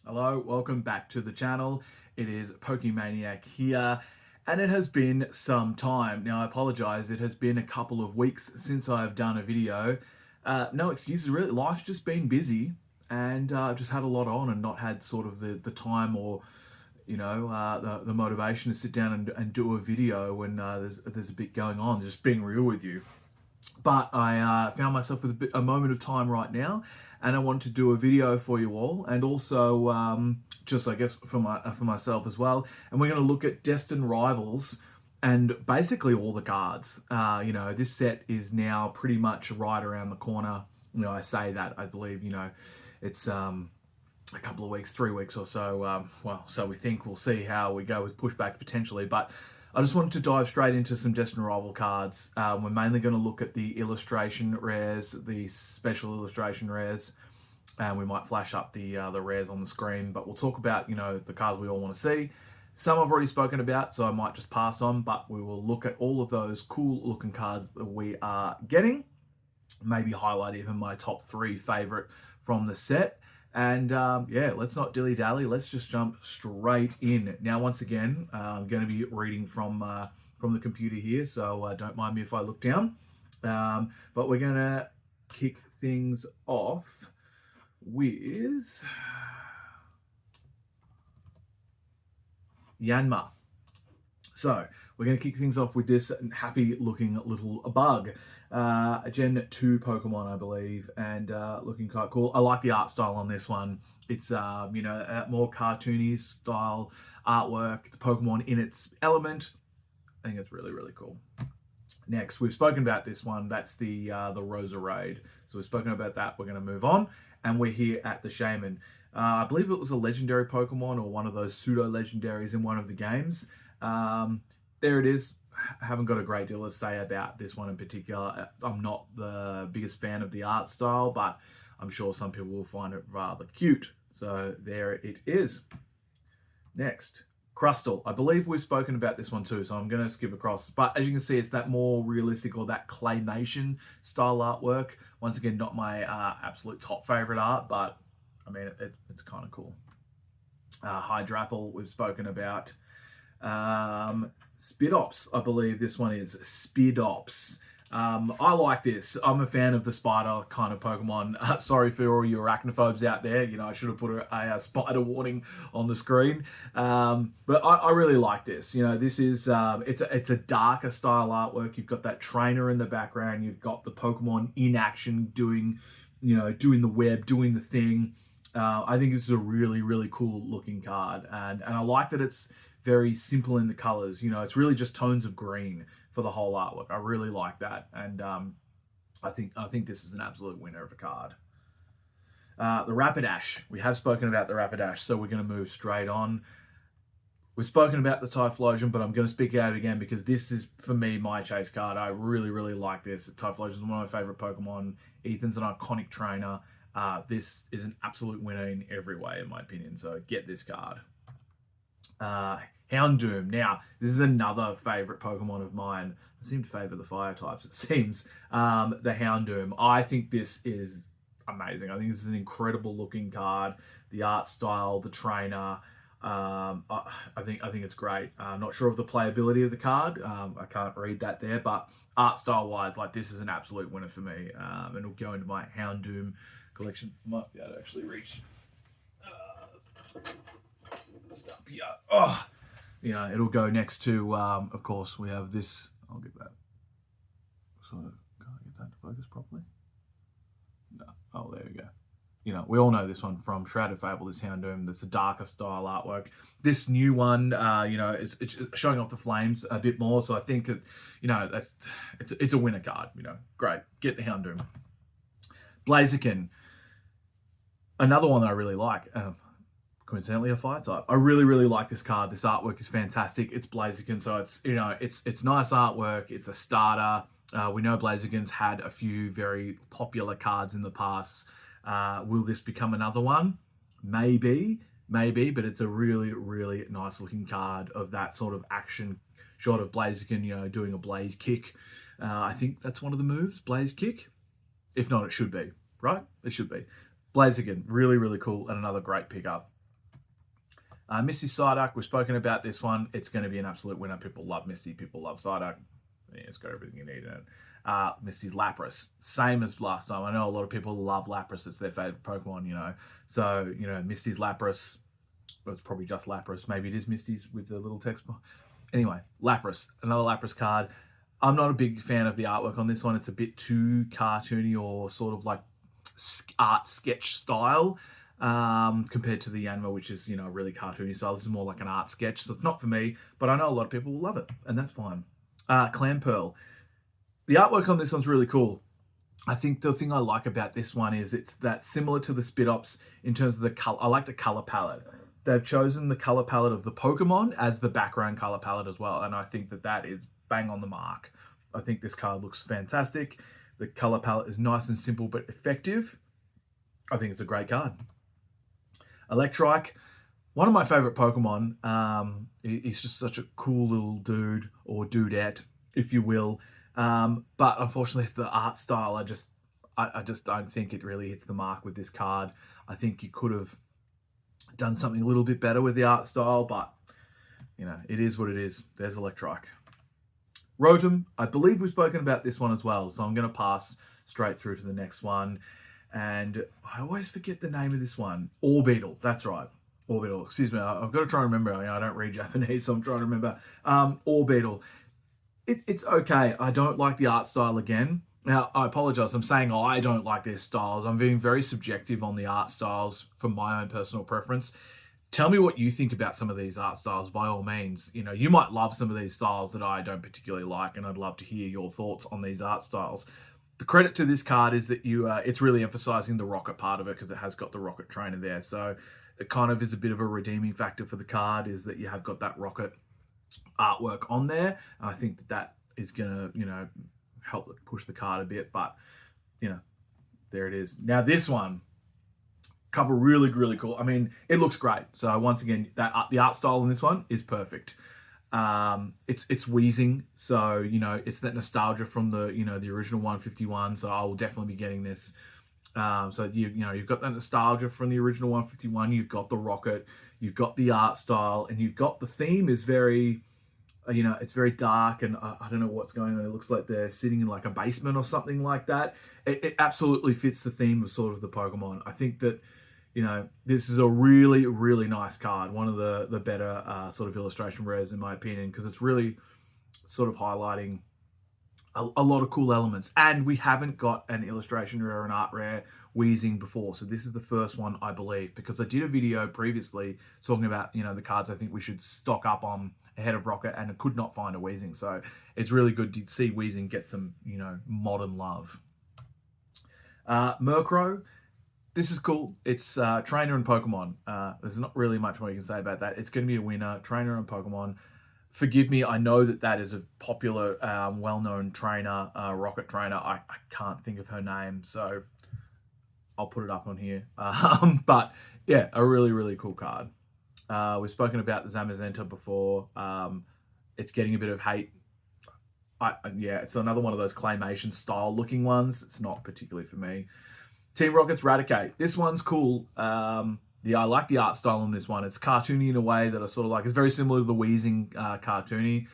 Hello, welcome back to the channel. It is Pokemaniac here, and it has been some time. Now, I apologize, it has been a couple of weeks since I've done a video. No excuses, really. Life's just been busy, and I've just had a lot on and not had sort of the time or the motivation to sit down and do a video when there's a bit going on. Just being real with you. But I found myself with a moment of time right now, and I wanted to do a video for you all, and also just I guess for myself as well. And we're going to look at Destined Rivals and basically all the cards. This set is now pretty much right around the corner. I say that, I believe it's a couple of weeks, 3 weeks or so. So we think. We'll see how we go with pushback potentially, but I just wanted to dive straight into some Destined Rival cards. We're mainly going to look at the illustration rares, the special illustration rares, and we might flash up the rares on the screen. But we'll talk about the cards we all want to see. Some I've already spoken about, so I might just pass on. But we will look at all of those cool looking cards that we are getting. Maybe highlight even my top 3 favorite from the set. And let's not dilly-dally. Let's just jump straight in. Now, once again, I'm going to be reading from the computer here, so don't mind me if I look down. But we're going to kick things off with Yanma. So we're going to kick things off with this happy-looking little bug. A Gen 2 Pokemon, I believe, and looking quite cool. I like the art style on this one. It's, a more cartoony style artwork. The Pokemon in its element. I think it's really, really cool. Next, we've spoken about this one. That's the Rosa Raid. So we've spoken about that. We're going to move on. And we're here at the Shaman. I believe it was a legendary Pokemon or one of those pseudo-legendaries in one of the games. There it is. I haven't got a great deal to say about this one in particular. I'm not the biggest fan of the art style, but I'm sure some people will find it rather cute. So there it is. Next, Crustle. I believe we've spoken about this one too, so I'm going to skip across. But as you can see, it's that more realistic or that claymation style artwork. Once again, not my absolute top favorite art, but I mean, it's kind of cool. Hydrapple, we've spoken about. Spidops, I believe this one is Spidops. I like this. I'm a fan of the spider kind of Pokemon. Sorry for all you arachnophobes out there. I should have put a spider warning on the screen. But I really like this. This is it's a darker style artwork. You've got that trainer in the background. You've got the Pokemon in action doing the web, doing the thing. I think this is a really, really cool looking card, and I like that it's very simple in the colors. It's really just tones of green for the whole artwork. I really like that, and I think this is an absolute winner of a card. The Rapidash. We have spoken about the Rapidash, so we're going to move straight on. We've spoken about the Typhlosion, but I'm going to speak out again because this is, for me, my chase card. I really, really like this. Typhlosion is one of my favorite Pokemon. Ethan's an iconic trainer. This is an absolute winner in every way, in my opinion, so get this card. Houndoom. Now, this is another favorite Pokemon of mine. I seem to favor the fire types, it seems. The Houndoom. I think this is amazing. I think this is an incredible looking card. The art style, the trainer. I think it's great. I'm not sure of the playability of the card. I can't read that there, but art style wise, this is an absolute winner for me. And it'll go into my Houndoom collection. Might be able to actually reach. Up here. Oh, it'll go next to. Of course, we have this. I'll get that. So, can I get that to focus properly? No. Oh, there we go. We all know this one from Shrouded Fable, this Houndoom. That's a darker style artwork. This new one, it's showing off the flames a bit more. So I think that, it's a winner card. Great. Get the Houndoom. Blaziken. Another one that I really like. Coincidentally, a fire type. I really, really like this card. This artwork is fantastic. It's Blaziken, so it's nice artwork. It's a starter. We know Blaziken's had a few very popular cards in the past. Will this become another one? Maybe, but it's a really, really nice looking card of that sort of action shot of Blaziken, doing a blaze kick. I think that's one of the moves, blaze kick. If not, it should be, right? It should be. Blaziken, really, really cool, and another great pickup. Misty Psyduck, we've spoken about this one. It's going to be an absolute winner. People love Misty. People love Psyduck. Yeah, it's got everything you need in it. Misty's Lapras, same as last time. I know a lot of people love Lapras. It's their favorite Pokemon, you know. So, you know, Misty's Lapras. Well, it's probably just Lapras. Maybe it is Misty's with the little text. Anyway, Lapras, another Lapras card. I'm not a big fan of the artwork on this one. It's a bit too cartoony or sort of like art sketch style compared to the Yanma, which is, you know, really cartoony style. This is more like an art sketch, so it's not for me, but I know a lot of people will love it, and that's fine. Clan Pearl. The artwork on this one's really cool. I think the thing I like about this one is it's that similar to the Spit Ops in terms of the color. I like the color palette. They've chosen the color palette of the Pokemon as the background color palette as well, and I think that that is bang on the mark. I think this card looks fantastic. The color palette is nice and simple but effective. I think it's a great card. Electrike, one of my favorite Pokemon. He's just such a cool little dude, or dudette, if you will. But unfortunately, the art style, I just don't think it really hits the mark with this card. I think you could have done something a little bit better with the art style, but you know, it is what it is. There's Electrike. Rotom, I believe we've spoken about this one as well, so I'm going to pass straight through to the next one. And I always forget the name of this one. Orbeetle, that's right. Orbeetle, excuse me, I've got to try and remember. I don't read Japanese, so I'm trying to remember. Orbeetle, it's okay. I don't like the art style again. Now, I apologize. I'm saying I don't like their styles. I'm being very subjective on the art styles from my own personal preference. Tell me what you think about some of these art styles, by all means. You know, you might love some of these styles that I don't particularly like, and I'd love to hear your thoughts on these art styles. The credit to this card is that it's really emphasizing the rocket part of it, because it has got the rocket trainer there. So it kind of is a bit of a redeeming factor for the card, is that you have got that rocket artwork on there. And I think that is going to, you know, help push the card a bit. But, you know, there it is. Now this one, couple really, really cool. I mean, it looks great. So once again, the art style in this one is perfect. It's Wheezing, so you know, it's that nostalgia from the, you know, the original 151. So I will definitely be getting this. So you know, you've got that nostalgia from the original 151. You've got the rocket, you've got the art style, and you've got the theme is very, you know, it's very dark, and I don't know what's going on. It looks like they're sitting in like a basement or something like that. It absolutely fits the theme of sort of the Pokemon. I think that, you know, this is a really, really nice card. One of the better sort of illustration rares, in my opinion, because it's really sort of highlighting a lot of cool elements. And we haven't got an illustration rare or an art rare Wheezing before. So this is the first one, I believe, because I did a video previously talking about, you know, the cards I think we should stock up on ahead of Rocket, and I could not find a Wheezing. So it's really good to see Wheezing get some, you know, modern love. Murkrow. This is cool. It's Trainer and Pokemon. There's not really much more you can say about that. It's going to be a winner. Trainer and Pokemon. Forgive me, I know that is a popular, well-known trainer, rocket trainer. I can't think of her name, so I'll put it up on here. But yeah, a really, really cool card. We've spoken about the Zamazenta before. It's getting a bit of hate. Yeah, it's another one of those claymation style looking ones. It's not particularly for me. Team Rocket's Raticate. This one's cool. I like the art style on this one. It's cartoony in a way that I sort of like. It's very similar to the Wheezing cartoony.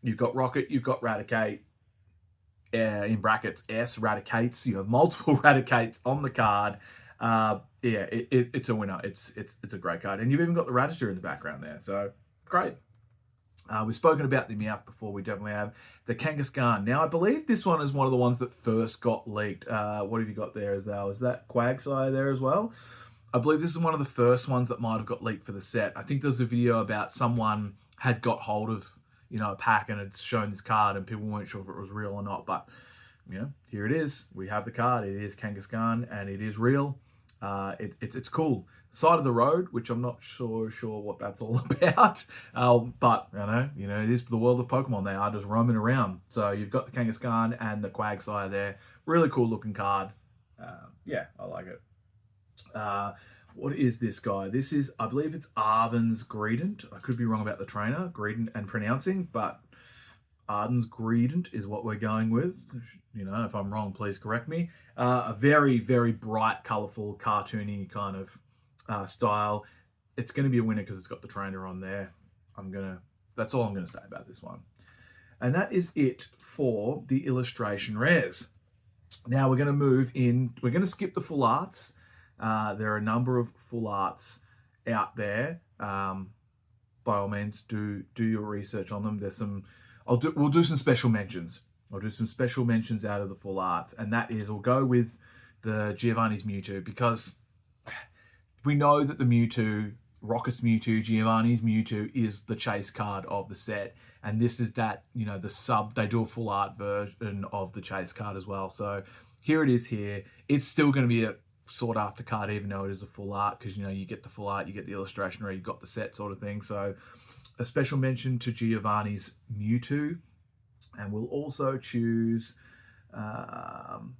You've got Rocket, you've got Raticate, in brackets, S, Raticates. You have multiple Raticates on the card. Yeah, it's a winner. It's a great card. And you've even got the Radister in the background there. So, great. We've spoken about the Meowth before. We definitely have the Kangaskhan. Now, I believe this one is one of the ones that first got leaked. What have you got there as well? Is that Quagsire there as well? I believe this is one of the first ones that might have got leaked for the set. I think there's a video about someone had got hold of, you know, a pack and had shown this card, and people weren't sure if it was real or not. But, you know, here it is. We have the card. It is Kangaskhan, and it is real. It's cool. Side of the road, which I'm not sure what that's all about. But you know, it is the world of Pokemon. They are just roaming around. So you've got the Kangaskhan and the Quagsire there. Really cool looking card. Yeah, I like it. What is this guy? This is, I believe it's Arden's Greedent. I could be wrong about the trainer, Greedent and pronouncing, but Arden's Greedent is what we're going with. You know, if I'm wrong, please correct me. A very, very bright, colourful, cartoony kind of style. it's going to be a winner because it's got the trainer on there. That's all I'm going to say about this one. And that is it for the illustration rares. Now we're going to move in. We're going to skip the full arts. There are a number of full arts out there. By all means, do your research on them. There's some. We'll do some special mentions. I'll do some special mentions out of the full arts, and that is, we'll go with the Giovanni's Mewtwo, because we know that the Mewtwo, Rocket's Mewtwo, Giovanni's Mewtwo is the chase card of the set, and this is that, the sub. They do a full art version of the chase card as well. So here it is. Here it's still going to be a sought after card, even though it is a full art, because you get the full art, you get the illustration, or you got the set sort of thing. So a special mention to Giovanni's Mewtwo, and we'll also choose. We'll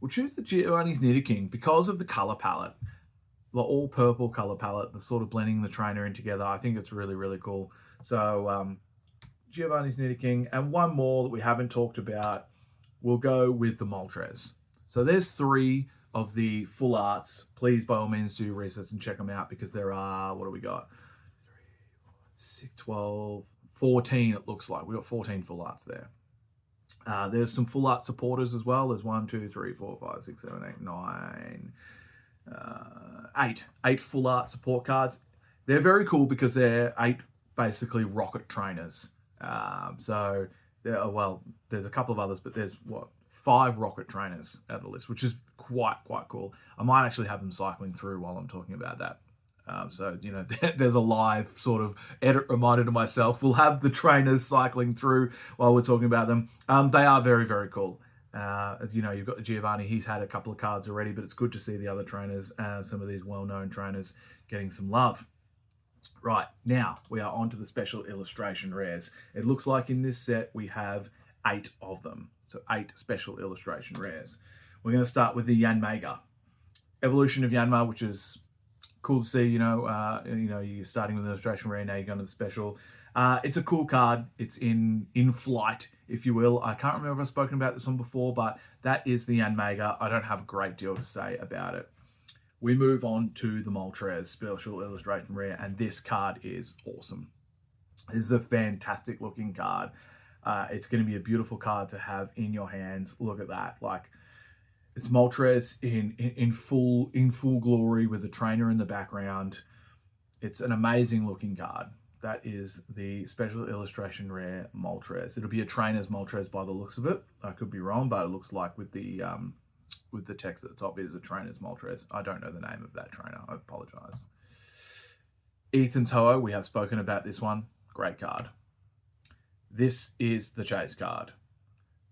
choose the Giovanni's Nidoking because of the color palette. The all purple color palette, the sort of blending the trainer in together. I think it's really, really cool. So Giovanni's Nidoking, and one more that we haven't talked about, we'll go with the Moltres. So there's 3 of the full arts. Please, by all means, do research and check them out, because there are, what do we got? 6, 12, 14 it looks like. We got 14 full arts there. There's some full art supporters as well. There's 1, 2, 3, 4, 5, 6, 7, 8, 9, 8 full art support cards. They're very cool because they're 8 basically rocket trainers. So there's a couple of others, but there's 5 rocket trainers out of the list, which is quite cool. I might actually have them cycling through while I'm talking about that. So there's a live sort of edit reminder to myself. We'll have the trainers cycling through while we're talking about them. They are very, very cool. As you know, you've got the Giovanni. He's had a couple of cards already, but it's good to see the other trainers, some of these well-known trainers, getting some love. Right, now we are on to the special illustration rares. It looks like in this set we have 8 of them. So 8 special illustration rares. We're going to start with the Yanmega. Evolution of Yanma, which is cool to see. You're starting with an illustration rare, now you're going to the special. It's a cool card. It's in flight, if you will. I can't remember if I've spoken about this one before, but that is the Yanmega. I don't have a great deal to say about it. We move on to the Moltres special illustration rare, and this card is awesome. This is a fantastic looking card. It's going to be a beautiful card to have in your hands. Look at that. It's Moltres in full glory with the trainer in the background. It's an amazing looking card. That is the special illustration rare Moltres. It'll be a trainer's Moltres by the looks of it. I could be wrong, but it looks like with the text at the top is a trainer's Moltres. I don't know the name of that trainer. I apologize. Ethan's Ho-Oh, we have spoken about this one. Great card. This is the chase card.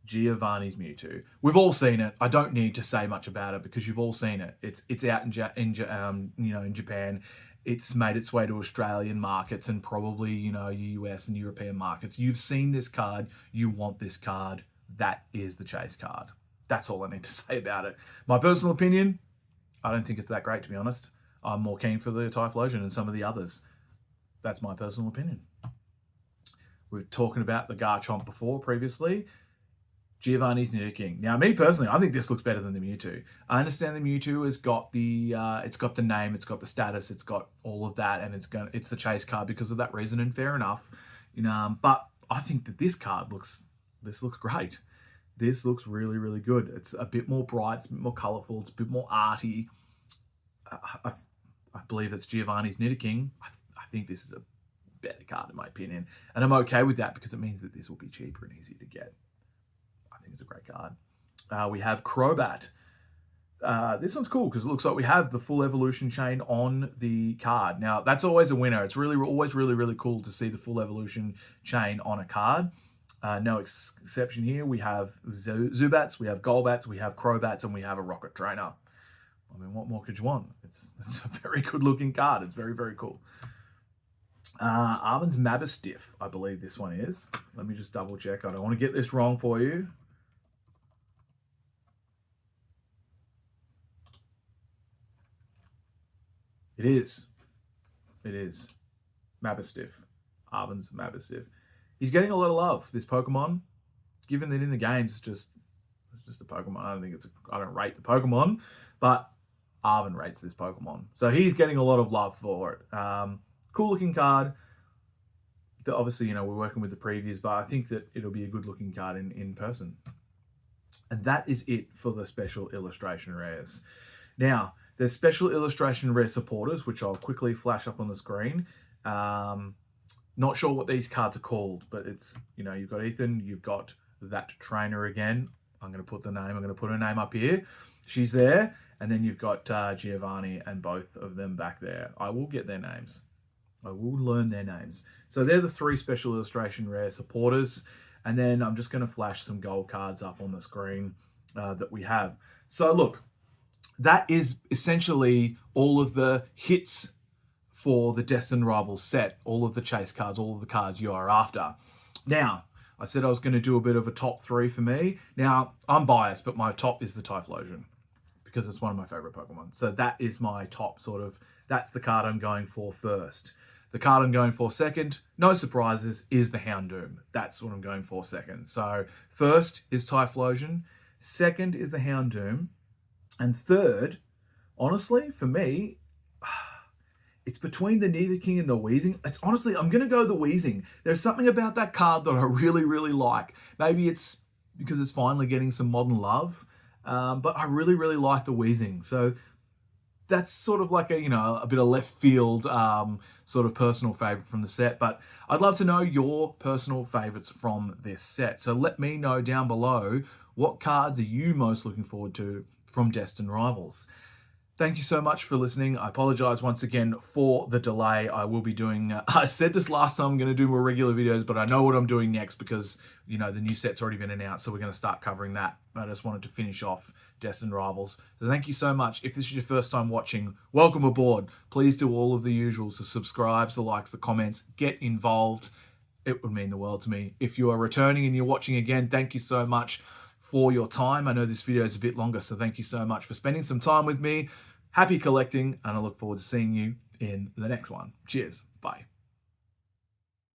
Giovanni's Mewtwo. We've all seen it. I don't need to say much about it because you've all seen it. It's out in Japan. It's made its way to Australian markets and probably US and European markets. You've seen this card. You want this card. That is the chase card. That's all I need to say about it. My personal opinion, I don't think it's that great, to be honest. I'm more keen for the Typhlosion and some of the others. That's my personal opinion. We were talking about the Garchomp previously. Giovanni's Nidoking. Now, me personally, I think this looks better than the Mewtwo. I understand the Mewtwo has got the name, it's got the status, it's got all of that, and it's the chase card because of that reason, and fair enough. But I think that this looks great. This looks really, really good. It's a bit more bright, it's a bit more colourful, it's a bit more arty. I believe it's Giovanni's Nidoking. I think this is a better card in my opinion, and I'm okay with that because it means that this will be cheaper and easier to get. I think it's a great card. We have Crobat. This one's cool because it looks like we have the full evolution chain on the card. Now, that's always a winner. It's always really, really cool to see the full evolution chain on a card. No exception here. We have Zubats, we have Golbats, we have Crobats, and we have a Rocket Trainer. I mean, what more could you want? It's a very good looking card. It's very, very cool. Arben's Mabistiff, I believe this one is. Let me just double check. I don't want to get this wrong for you. It is. Mabistiff. Arben's Mabistiff. He's getting a lot of love, this Pokemon. Given that in the games, it's just a Pokemon. I don't rate the Pokemon, but Arvin rates this Pokemon. So he's getting a lot of love for it. Cool looking card. Obviously, you know, we're working with the previews, but I think that it'll be a good looking card in person. And that is it for the special illustration rares. Now, there's special illustration rare supporters, which I'll quickly flash up on the screen. Not sure what these cards are called, but it's, you know, you've got Ethan, you've got that trainer again. I'm going to put her name up here. She's there. And then you've got Giovanni and both of them back there. I will get their names. I will learn their names. So they're the 3 special illustration rare supporters. And then I'm just going to flash some gold cards up on the screen that we have. So look, that is essentially all of the hits for the Destined Rivals set, all of the chase cards, all of the cards you are after. Now, I said I was going to do a bit of a top 3 for me. Now, I'm biased, but my top is the Typhlosion because it's one of my favorite Pokemon. So that is my top that's the card I'm going for first. The card I'm going for second, no surprises, is the Houndoom. That's what I'm going for second. So first is Typhlosion, second is the Houndoom, and third, honestly, for me, it's between the Nidoking and the Weezing. It's honestly, I'm going to go the Weezing. There's something about that card that I really, really like. Maybe it's because it's finally getting some modern love, but I really, really like the Weezing. So that's sort of like a bit of left field sort of personal favorite from the set. But I'd love to know your personal favorites from this set. So let me know down below, what cards are you most looking forward to from Destined Rivals? Thank you so much for listening. I apologize once again for the delay. I will be doing, I said this last time, I'm going to do more regular videos, but I know what I'm doing next because, you know, the new set's already been announced, so we're going to start covering that. I just wanted to finish off Destined Rivals. So thank you so much. If this is your first time watching, welcome aboard. Please do all of the usuals, the subscribes, the likes, the comments, get involved. It would mean the world to me. If you are returning and you're watching again, thank you so much for your time. I know this video is a bit longer, so thank you so much for spending some time with me. Happy collecting, and I look forward to seeing you in the next one. Cheers. Bye.